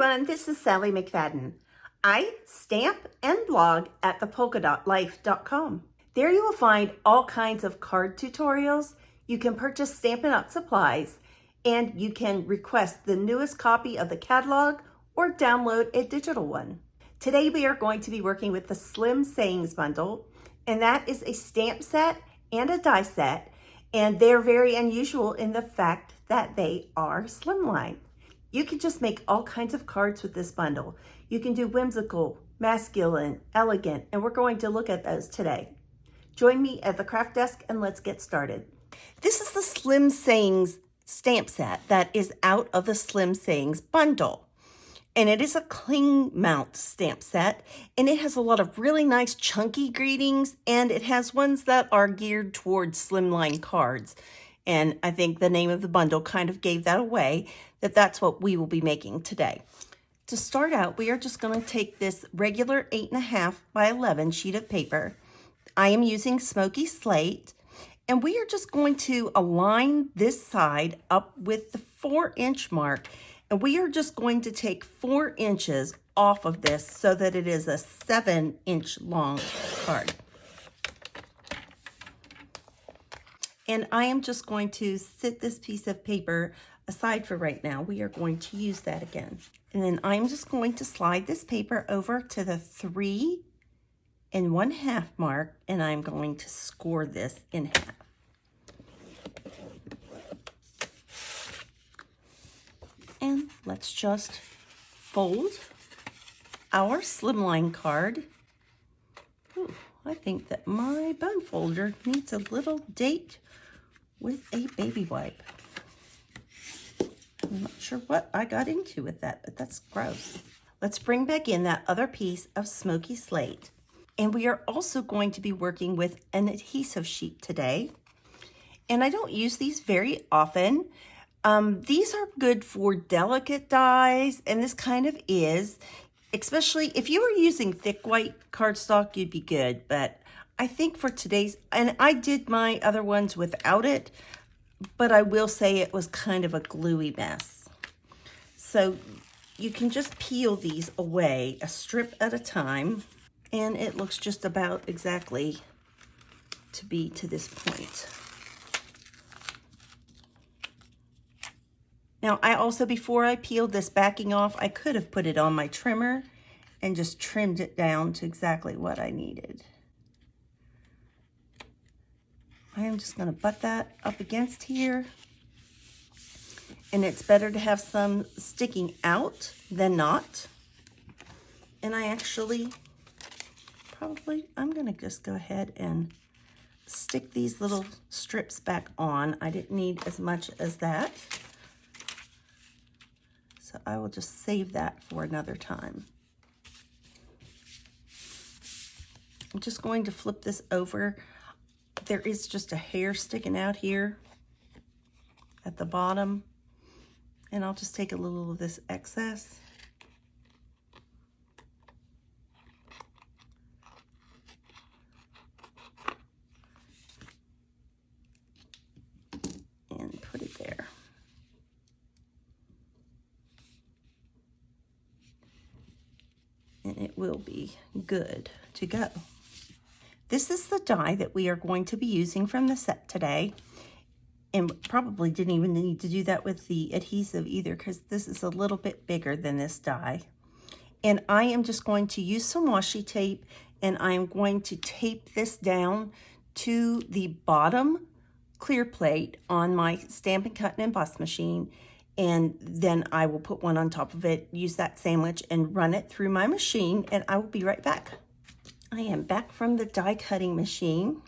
everyone, this is Sally McFadden. I stamp and blog at thepolkadotlife.com. There you will find all kinds of card tutorials. You can purchase Stampin' Up! Supplies, and you can request the newest copy of the catalog or download a digital one. Today we are going to be working with the Slim Sayings Bundle, and that is a stamp set and a die set, and they're very unusual in the fact that they are slimline. You can just make all kinds of cards with this bundle. You can do whimsical, masculine, elegant, and we're going to look at those today. Join me at the craft desk and let's get started. This is the Slim Sayings stamp set that is out of the Slim Sayings bundle. And it is a cling mount stamp set, and it has a lot of really nice chunky greetings, and it has ones that are geared towards slimline cards. And I think the name of the bundle kind of gave that away, that's what we will be making today. To start out, we are just going to take this regular 8.5 by 11 sheet of paper. I am using Smoky Slate, and we are just going to align this side up with the 4-inch mark, and we are just going to take 4 inches off of this so that it is a 7-inch long card. And I am just going to sit this piece of paper aside for right now. We are going to use that again. And then I'm just going to slide this paper over to the 3 1/2 mark, and I'm going to score this in half. And let's just fold our slimline card. Ooh, I think that my bone folder needs a little date with a baby wipe. I'm not sure what I got into with that, but that's gross. Let's bring back in that other piece of Smoky Slate. And we are also going to be working with an adhesive sheet today. And I don't use these very often. These are good for delicate dies, and this kind of is. Especially if you were using thick white cardstock, you'd be good. But I think for today's, and I did my other ones without it, but I will say it was kind of a gluey mess. So you can just peel these away a strip at a time, and it looks just about exactly to be to this point. Now, I also, before I peeled this backing off, I could have put it on my trimmer and just trimmed it down to exactly what I needed. I am just going to butt that up against here. And it's better to have some sticking out than not. And I actually, I'm going to just go ahead and stick these little strips back on. I didn't need as much as that. So I will just save that for another time. I'm just going to flip this over. There is just a hair sticking out here at the bottom, and I'll just take a little of this excess. And put it there. And it will be good to go. This is the die that we are going to be using from the set today. And probably didn't even need to do that with the adhesive either, because this is a little bit bigger than this die. And I am just going to use some washi tape, and I am going to tape this down to the bottom clear plate on my Stampin' Cut and Emboss machine. And then I will put one on top of it, use that sandwich, and run it through my machine, and I will be right back. I am back from the die cutting machine,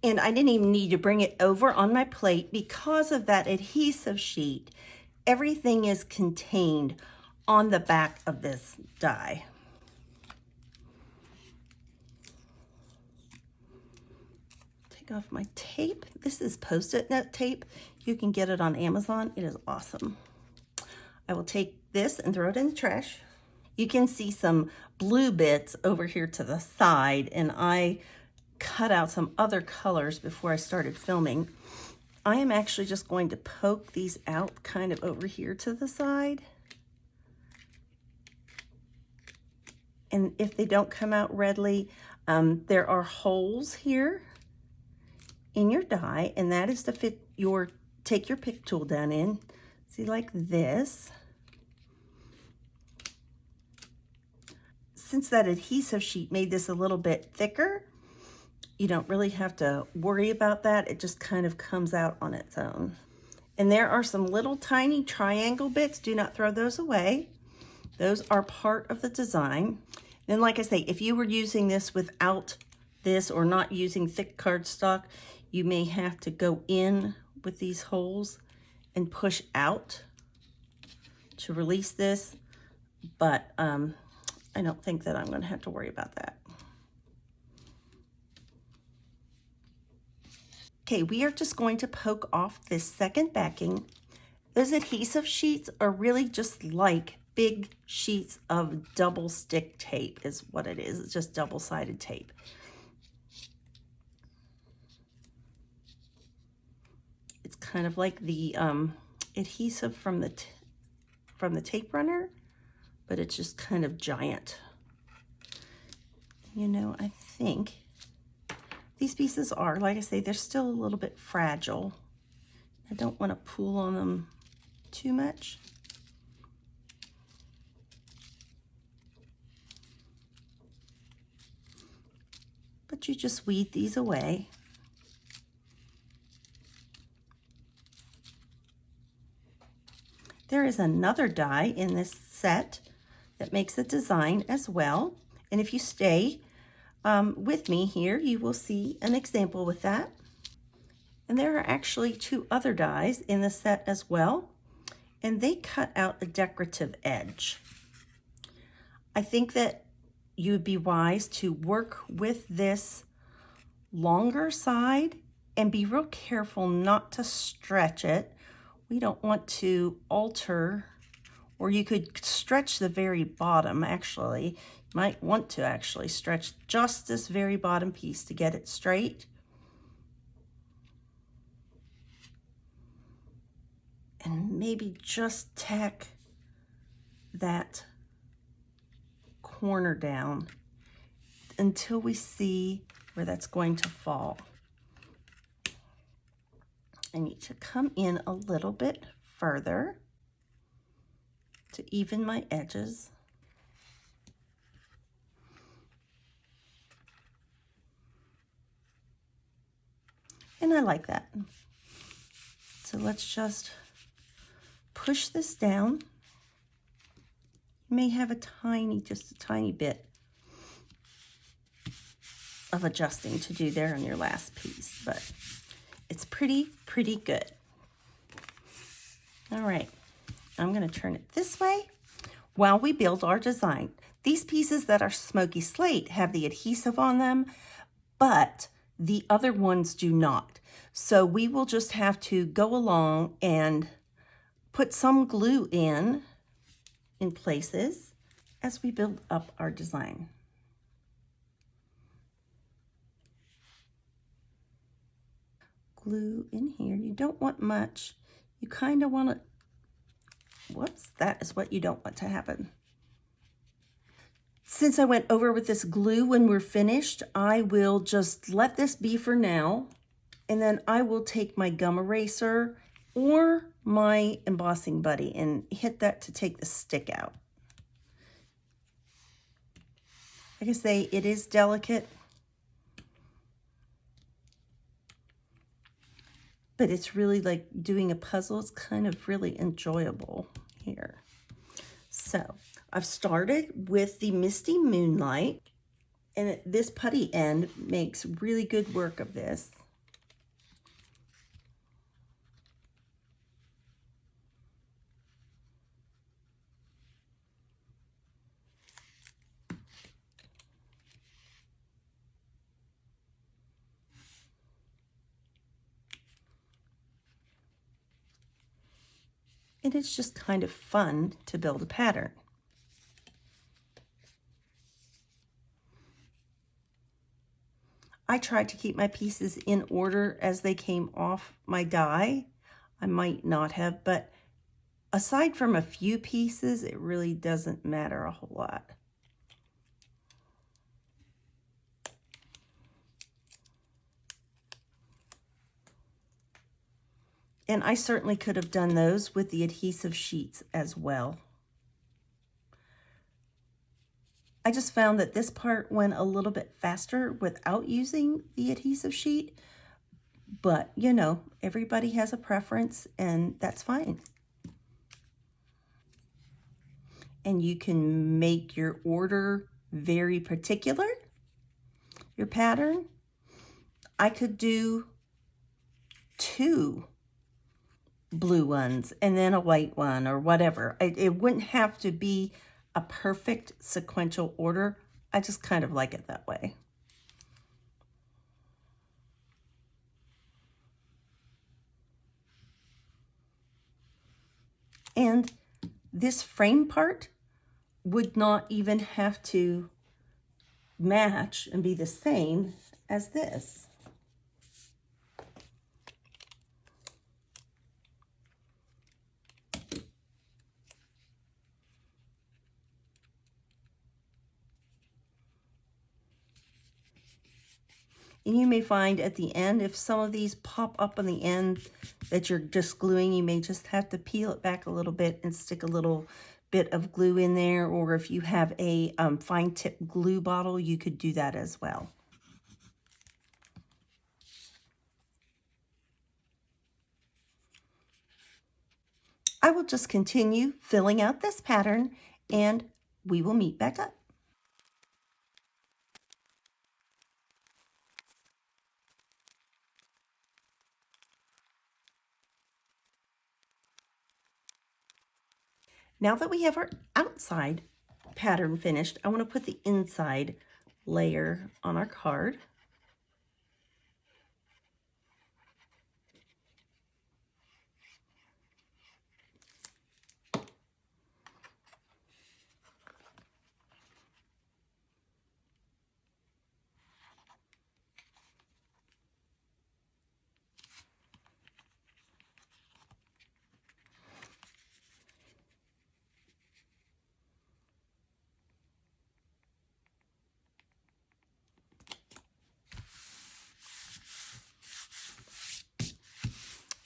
and I didn't even need to bring it over on my plate because of that adhesive sheet. Everything is contained on the back of this die. Take off my tape. This is Post-it note tape. You can get it on Amazon. It is awesome. I will take this and throw it in the trash. You can see some blue bits over here to the side, and I cut out some other colors before I started filming. I am actually just going to poke these out kind of over here to the side. And if they don't come out readily, there are holes here in your die, and that is to fit your, take your pick tool down in. See, like this. Since that adhesive sheet made this a little bit thicker, you don't really have to worry about that. It just kind of comes out on its own. And there are some little tiny triangle bits. Do not throw those away. Those are part of the design. Then, like I say, if you were using this without this or not using thick cardstock, you may have to go in with these holes and push out to release this. But I don't think that I'm going to have to worry about that. Okay, we are just going to poke off this second backing. Those adhesive sheets are really just like big sheets of double stick tape is what it is. It's just double-sided tape. It's kind of like the adhesive from the tape runner, but it's just kind of giant. You know, I think these pieces are, like I say, they're still a little bit fragile. I don't want to pull on them too much. But you just weed these away. There is another die in this set that makes a design as well. And if you stay with me here, you will see an example with that. And there are actually two other dies in the set as well, and they cut out a decorative edge. I think that you'd be wise to work with this longer side and be real careful not to stretch it. We don't want to alter, or you could stretch the very bottom actually. Might want to actually stretch just this very bottom piece to get it straight. And maybe just tack that corner down until we see where that's going to fall. I need to come in a little bit further to even my edges. And I like that. So let's just push this down. You may have a tiny, just a tiny bit of adjusting to do there on your last piece, but it's pretty good. All right, I'm gonna turn it this way while we build our design. These pieces that are smoky slate have the adhesive on them, but the other ones do not. So we will just have to go along and put some glue in places as we build up our design. Glue in here. You don't want much. You kind of want to, whoops, that is what you don't want to happen. Since I went over with this glue when we're finished, I will just let this be for now, and then I will take my gum eraser or my embossing buddy and hit that to take the stick out. Like I say, it is delicate, but it's really like doing a puzzle. It's kind of really enjoyable here. So I've started with the Misty Moonlight, and this putty end makes really good work of this. And it's just kind of fun to build a pattern. I tried to keep my pieces in order as they came off my die. I might not have, but aside from a few pieces, it really doesn't matter a whole lot. And I certainly could have done those with the adhesive sheets as well. I just found that this part went a little bit faster without using the adhesive sheet, but you know, everybody has a preference and that's fine. And you can make your order very particular, your pattern. I could do 2 blue ones and then a white one or whatever. It wouldn't have to be a perfect sequential order. I just kind of like it that way. And this frame part would not even have to match and be the same as this. And you may find at the end, if some of these pop up on the end that you're just gluing, you may just have to peel it back a little bit and stick a little bit of glue in there. Or if you have a fine tip glue bottle, you could do that as well. I will just continue filling out this pattern and we will meet back up. Now that we have our outside pattern finished, I want to put the inside layer on our card.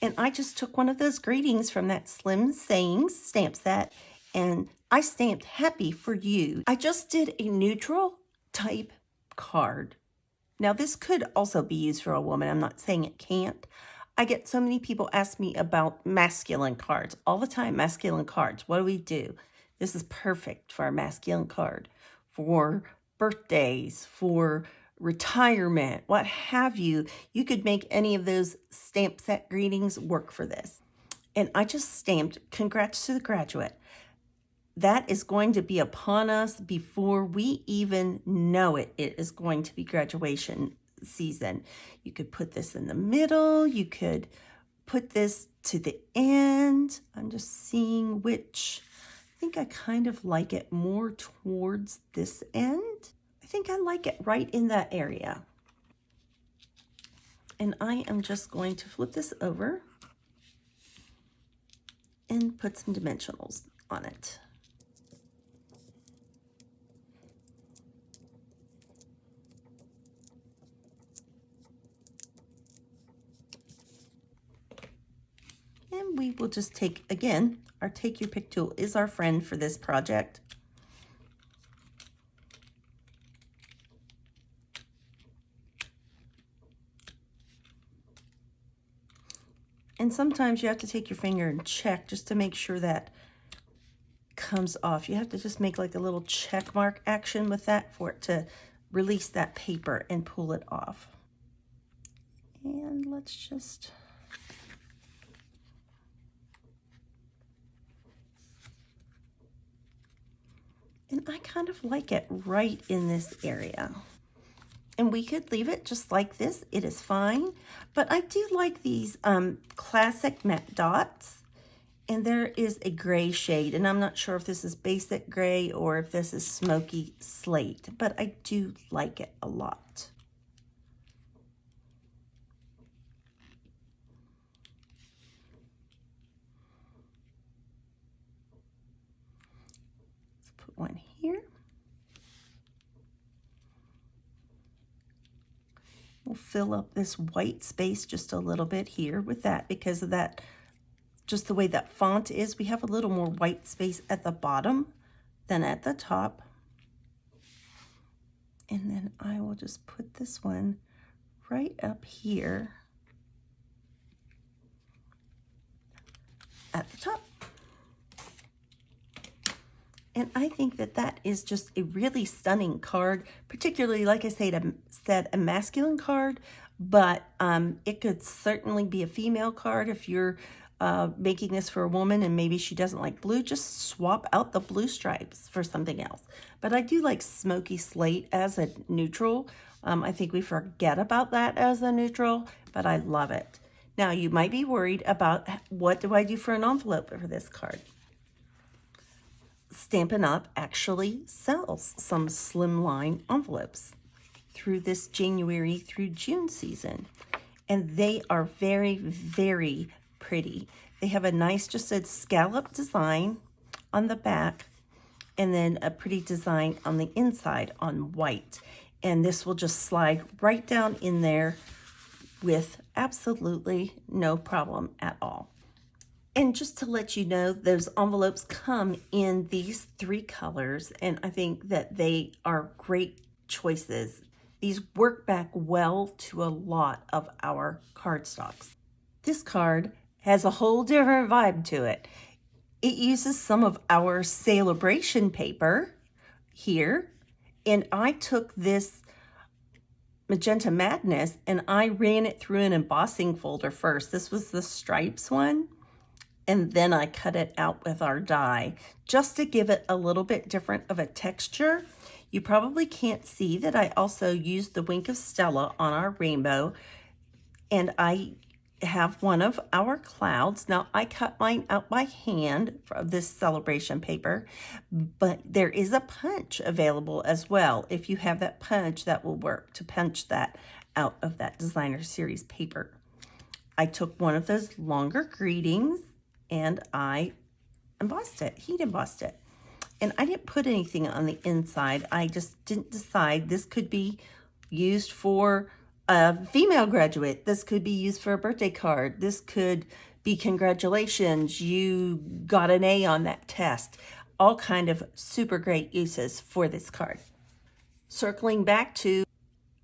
And I just took one of those greetings from that Slim Sayings stamp set and I stamped happy for you. I just did a neutral type card. Now this could also be used for a woman. I'm not saying it can't. I get so many people ask me about masculine cards all the time. Masculine cards, what do we do? This is perfect for a masculine card, for birthdays, for retirement, what have you. You could make any of those stamp set greetings work for this. And I just stamped, congrats to the graduate. That is going to be upon us before we even know it. It is going to be graduation season. You could put this in the middle. You could put this to the end. I'm just seeing which. I think I kind of like it more towards this end. I think I like it right in that area. And I am just going to flip this over and put some dimensionals on it. And we will just take, again, our Take Your Pick tool is our friend for this project. And sometimes you have to take your finger and check just to make sure that comes off. You have to just make like a little check mark action with that for it to release that paper and pull it off. And let's just... And I kind of like it right in this area. And we could leave it just like this. It is fine. But I do like these classic matte dots. And there is a gray shade. And I'm not sure if this is basic gray or if this is smoky slate. But I do like it a lot. Let's put one here. We'll fill up this white space just a little bit here with that because of that, just the way that font is. We have a little more white space at the bottom than at the top. And then I will just put this one right up here at the top. And I think that that is just a really stunning card, particularly, like I said, a masculine card, but it could certainly be a female card if you're making this for a woman and maybe she doesn't like blue. Just swap out the blue stripes for something else. But I do like smoky slate as a neutral. I think we forget about that as a neutral, but I love it. Now, you might be worried about what do I do for an envelope for this card. Stampin' Up! Actually sells some slimline envelopes through this January through June season. And they are very, very pretty. They have a nice, just a scallop design on the back and then a pretty design on the inside on white. And this will just slide right down in there with absolutely no problem at all. And just to let you know, those envelopes come in these 3 colors, and I think that they are great choices. These work back well to a lot of our cardstocks. This card has a whole different vibe to it. It uses some of our celebration paper here, and I took this Magenta Madness and I ran it through an embossing folder first. This was the stripes one. And then I cut it out with our die just to give it a little bit different of a texture. You probably can't see that I also used the Wink of Stella on our rainbow, and I have one of our clouds. Now, I cut mine out by hand from this celebration paper, but there is a punch available as well. If you have that punch, that will work to punch that out of that designer series paper. I took one of those longer greetings and I embossed it, heat embossed it. And I didn't put anything on the inside. I just didn't decide. This could be used for a female graduate. This could be used for a birthday card. This could be congratulations, you got an A on that test. All kind of super great uses for this card. Circling back to,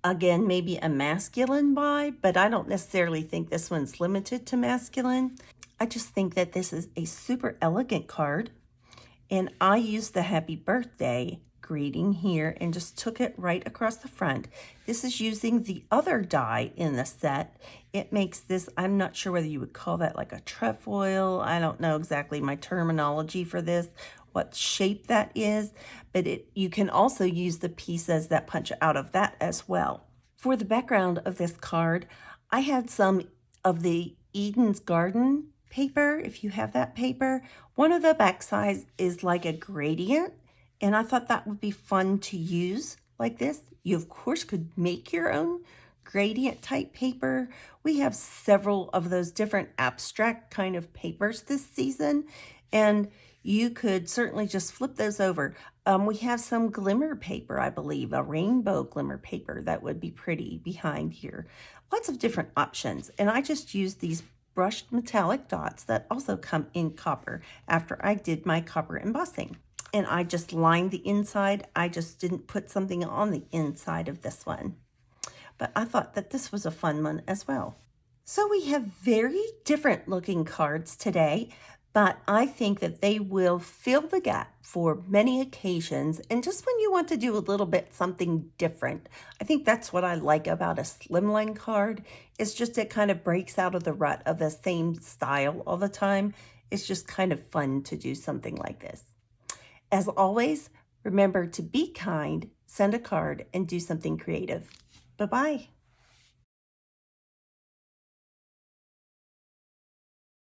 again, maybe a masculine vibe, but I don't necessarily think this one's limited to masculine. I just think that this is a super elegant card, and I used the happy birthday greeting here and just took it right across the front. This is using the other die in the set. It makes this, I'm not sure whether you would call that like a trefoil. I don't know exactly my terminology for this, what shape that is, but you can also use the pieces that punch out of that as well. For the background of this card, I had some of the Eden's Garden paper. If you have that paper, one of the back sides is like a gradient, and I thought that would be fun to use like this. You of course could make your own gradient type paper. We have several of those different abstract kind of papers this season, and you could certainly just flip those over. We have some glimmer paper, I believe, a rainbow glimmer paper that would be pretty behind here. Lots of different options, and I just used these brushed metallic dots that also come in copper after I did my copper embossing. And I just lined the inside. I just didn't put something on the inside of this one. But I thought that this was a fun one as well. So we have very different looking cards today, but I think that they will fill the gap for many occasions. And just when you want to do a little bit something different, I think that's what I like about a slimline card. It's just it kind of breaks out of the rut of the same style all the time. It's just kind of fun to do something like this. As always, remember to be kind, send a card, and do something creative. Bye-bye.